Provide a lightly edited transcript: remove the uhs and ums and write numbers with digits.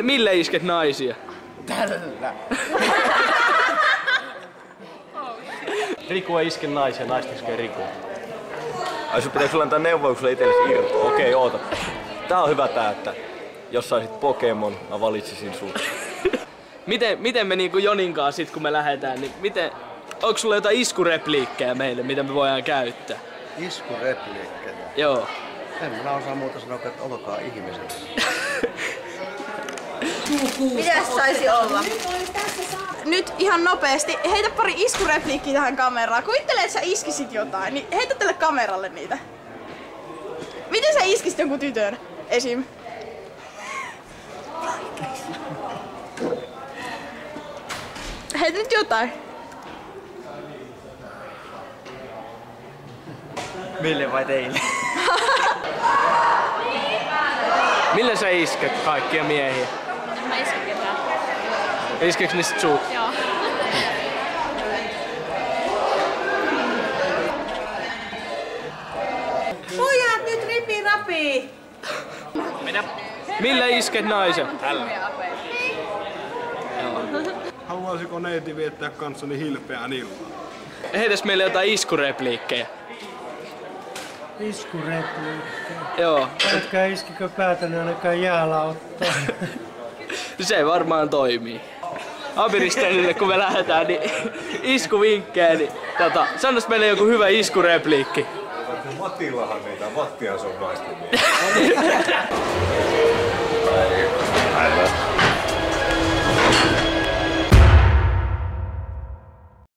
Millä isket naisia? Tällä. Riku ei iske naisia, naiset iskee Rikua. Ai sun pitääkö sulla antaa neuvoa, kun sulla itsellesi irtoa? Okei, oota. Tää on hyvä tää, että jos saisit Pokemon, mä valitsisin sut. Miten me niinku Joninkaan sit kun me lähdetään, niin onko sulla jotain iskurepliikkejä meille, mitä me voidaan käyttää? Iskurepliikkejä? Joo. En minä osaa muuta sanoa, että olkaa ihmiset. Mitäs saisi olla? Nyt ihan nopeasti, heitä pari iskurepliikkiä tähän kameraan. Kuvittele, että sä iskisit jotain, niin heitä tälle kameralle niitä. Miten sä iskisit jonkun tytön esim? Heitä nyt jotain. Mille vai teille? Millä sä isket kaikkia miehiä? En mä iske ketään. Iskeekö niistä sut? Joo. Pojat nyt ripi rapi! Millä isket naisen? Tällä. Haluaisiko neiti viettää kanssani hilpeän illan? Heitäs meille jotain iskurepliikkejä. Iskurepliikkejä. Joo. Älkää iskikö päätä, niin ainakaan jäällä ottaa. Se varmaan toimii. Abiristeille kun me lähdetään, niin iskuvinkkejä, niin sanois meille joku hyvä iskurepliikki. Matillahan niitä, Mattihan se on naisten mies.